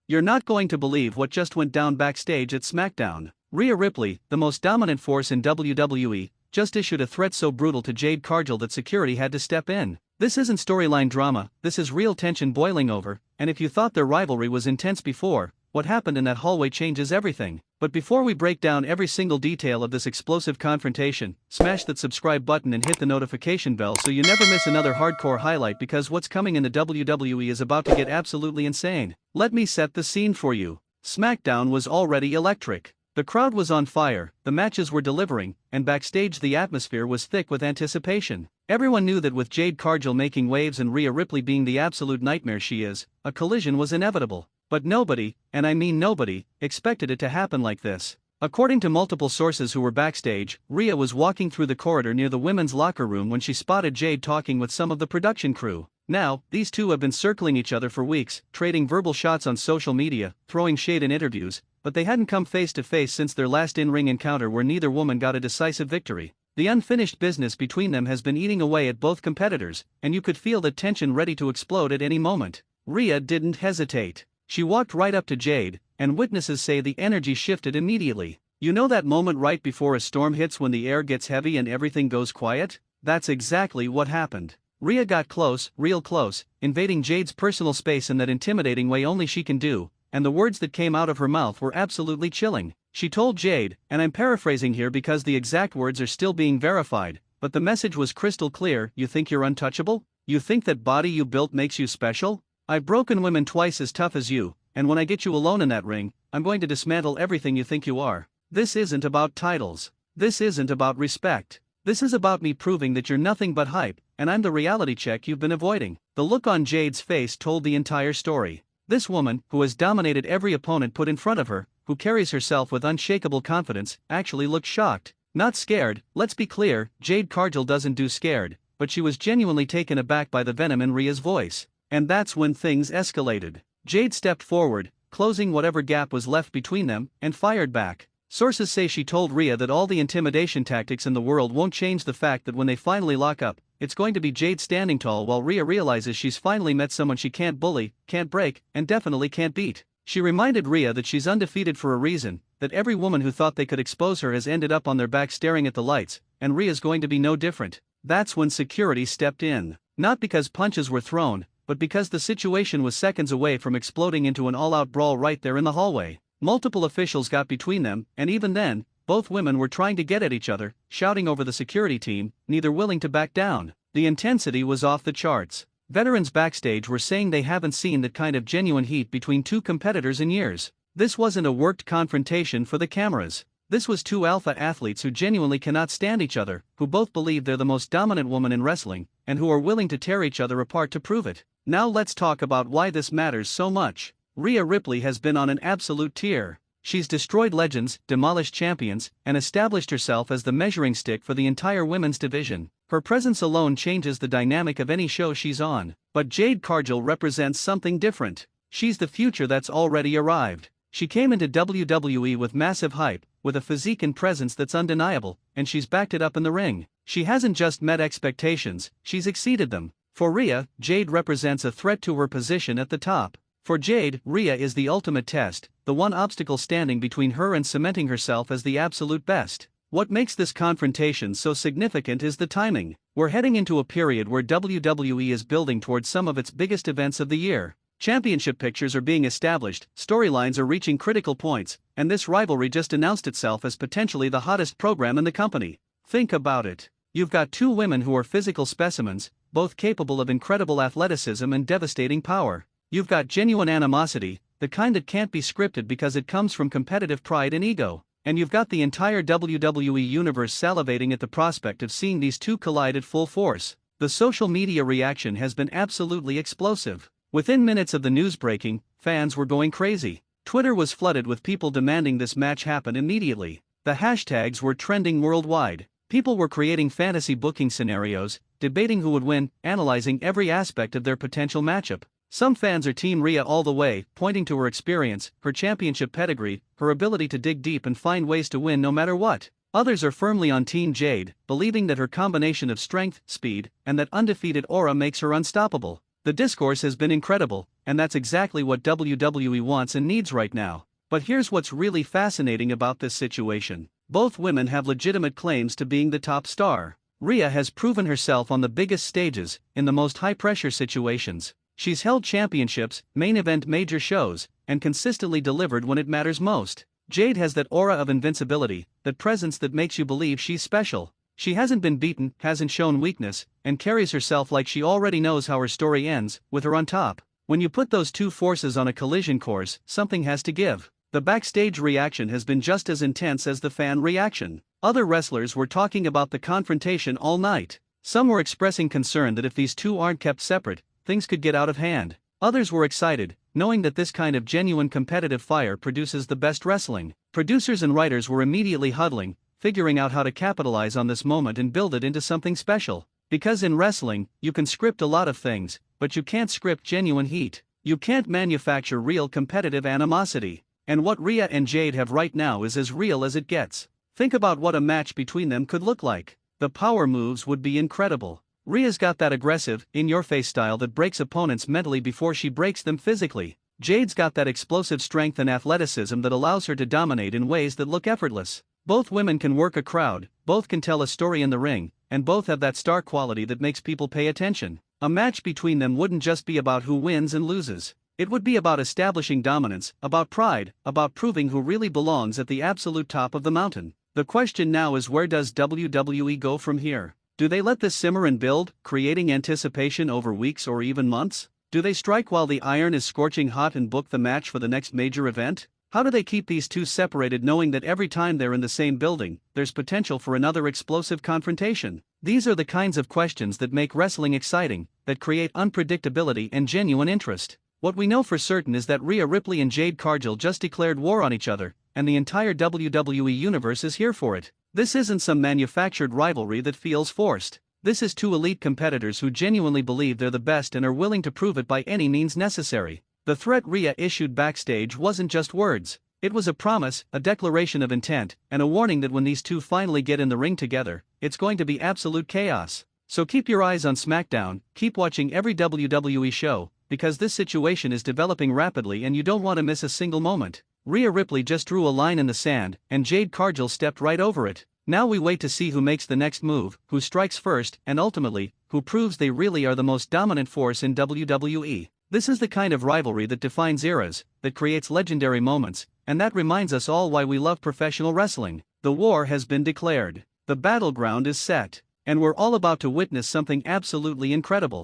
You're not going to believe what just went down backstage at SmackDown. Rhea Ripley, the most dominant force in WWE, just issued a threat so brutal to Jade Cargill that security had to step in. This isn't storyline drama, this is real tension boiling over, and if you thought their rivalry was intense before, what happened in that hallway changes everything. But before we break down every single detail of this explosive confrontation, smash that subscribe button and hit the notification bell so you never miss another hardcore highlight, because what's coming in the WWE is about to get absolutely insane. Let me set the scene for you. SmackDown was already electric. The crowd was on fire, the matches were delivering, and backstage the atmosphere was thick with anticipation. Everyone knew that with Jade Cargill making waves and Rhea Ripley being the absolute nightmare she is, a collision was inevitable. But nobody, and I mean nobody, expected it to happen like this. According to multiple sources who were backstage, Rhea was walking through the corridor near the women's locker room when she spotted Jade talking with some of the production crew. Now, these two have been circling each other for weeks, trading verbal shots on social media, throwing shade in interviews, but they hadn't come face to face since their last in-ring encounter where neither woman got a decisive victory. The unfinished business between them has been eating away at both competitors, and you could feel the tension ready to explode at any moment. Rhea didn't hesitate. She walked right up to Jade, and witnesses say the energy shifted immediately. You know that moment right before a storm hits when the air gets heavy and everything goes quiet? That's exactly what happened. Rhea got close, real close, invading Jade's personal space in that intimidating way only she can do, and the words that came out of her mouth were absolutely chilling. She told Jade, and I'm paraphrasing here because the exact words are still being verified, but the message was crystal clear: you think you're untouchable? You think that body you built makes you special? I've broken women twice as tough as you, and when I get you alone in that ring, I'm going to dismantle everything you think you are. This isn't about titles. This isn't about respect. This is about me proving that you're nothing but hype, and I'm the reality check you've been avoiding. The look on Jade's face told the entire story. This woman, who has dominated every opponent put in front of her, who carries herself with unshakable confidence, actually looked shocked. Not scared. Let's be clear, Jade Cargill doesn't do scared, but she was genuinely taken aback by the venom in Rhea's voice. And that's when things escalated. Jade stepped forward, closing whatever gap was left between them, and fired back. Sources say she told Rhea that all the intimidation tactics in the world won't change the fact that when they finally lock up, it's going to be Jade standing tall while Rhea realizes she's finally met someone she can't bully, can't break, and definitely can't beat. She reminded Rhea that she's undefeated for a reason, that every woman who thought they could expose her has ended up on their back staring at the lights, and Rhea's going to be no different. That's when security stepped in. Not because punches were thrown, but because the situation was seconds away from exploding into an all-out brawl right there in the hallway. Multiple officials got between them, and even then, both women were trying to get at each other, shouting over the security team, neither willing to back down. The intensity was off the charts. Veterans backstage were saying they haven't seen that kind of genuine heat between two competitors in years. This wasn't a worked confrontation for the cameras. This was two alpha athletes who genuinely cannot stand each other, who both believe they're the most dominant woman in wrestling, and who are willing to tear each other apart to prove it. Now let's talk about why this matters so much. Rhea Ripley has been on an absolute tear. She's destroyed legends, demolished champions, and established herself as the measuring stick for the entire women's division. Her presence alone changes the dynamic of any show she's on. But Jade Cargill represents something different. She's the future that's already arrived. She came into WWE with massive hype, with a physique and presence that's undeniable, and she's backed it up in the ring. She hasn't just met expectations, she's exceeded them. For Rhea, Jade represents a threat to her position at the top. For Jade, Rhea is the ultimate test, the one obstacle standing between her and cementing herself as the absolute best. What makes this confrontation so significant is the timing. We're heading into a period where WWE is building towards some of its biggest events of the year. Championship pictures are being established, storylines are reaching critical points, and this rivalry just announced itself as potentially the hottest program in the company. Think about it. You've got two women who are physical specimens, both capable of incredible athleticism and devastating power. You've got genuine animosity, the kind that can't be scripted because it comes from competitive pride and ego. And you've got the entire WWE universe salivating at the prospect of seeing these two collide at full force. The social media reaction has been absolutely explosive. Within minutes of the news breaking, fans were going crazy. Twitter was flooded with people demanding this match happen immediately. The hashtags were trending worldwide. People were creating fantasy booking scenarios, debating who would win, analyzing every aspect of their potential matchup. Some fans are Team Rhea all the way, pointing to her experience, her championship pedigree, her ability to dig deep and find ways to win no matter what. Others are firmly on Team Jade, believing that her combination of strength, speed, and that undefeated aura makes her unstoppable. The discourse has been incredible, and that's exactly what WWE wants and needs right now. But here's what's really fascinating about this situation. Both women have legitimate claims to being the top star. Rhea has proven herself on the biggest stages, in the most high-pressure situations. She's held championships, main event major shows, and consistently delivered when it matters most. Jade has that aura of invincibility, that presence that makes you believe she's special. She hasn't been beaten, hasn't shown weakness, and carries herself like she already knows how her story ends, with her on top. When you put those two forces on a collision course, something has to give. The backstage reaction has been just as intense as the fan reaction. Other wrestlers were talking about the confrontation all night. Some were expressing concern that if these two aren't kept separate, things could get out of hand. Others were excited, knowing that this kind of genuine competitive fire produces the best wrestling. Producers and writers were immediately huddling, figuring out how to capitalize on this moment and build it into something special. Because in wrestling, you can script a lot of things, but you can't script genuine heat. You can't manufacture real competitive animosity. And what Rhea and Jade have right now is as real as it gets. Think about what a match between them could look like. The power moves would be incredible. Rhea's got that aggressive, in-your-face style that breaks opponents mentally before she breaks them physically. Jade's got that explosive strength and athleticism that allows her to dominate in ways that look effortless. Both women can work a crowd, both can tell a story in the ring, and both have that star quality that makes people pay attention. A match between them wouldn't just be about who wins and loses. It would be about establishing dominance, about pride, about proving who really belongs at the absolute top of the mountain. The question now is, where does WWE go from here? Do they let this simmer and build, creating anticipation over weeks or even months? Do they strike while the iron is scorching hot and book the match for the next major event? How do they keep these two separated, knowing that every time they're in the same building, there's potential for another explosive confrontation? These are the kinds of questions that make wrestling exciting, that create unpredictability and genuine interest. What we know for certain is that Rhea Ripley and Jade Cargill just declared war on each other, and the entire WWE universe is here for it. This isn't some manufactured rivalry that feels forced. This is two elite competitors who genuinely believe they're the best and are willing to prove it by any means necessary. The threat Rhea issued backstage wasn't just words. It was a promise, a declaration of intent, and a warning that when these two finally get in the ring together, it's going to be absolute chaos. So keep your eyes on SmackDown, keep watching every WWE show, because this situation is developing rapidly and you don't want to miss a single moment. Rhea Ripley just drew a line in the sand, and Jade Cargill stepped right over it. Now we wait to see who makes the next move, who strikes first, and ultimately, who proves they really are the most dominant force in WWE. This is the kind of rivalry that defines eras, that creates legendary moments, and that reminds us all why we love professional wrestling. The war has been declared. The battleground is set. And we're all about to witness something absolutely incredible.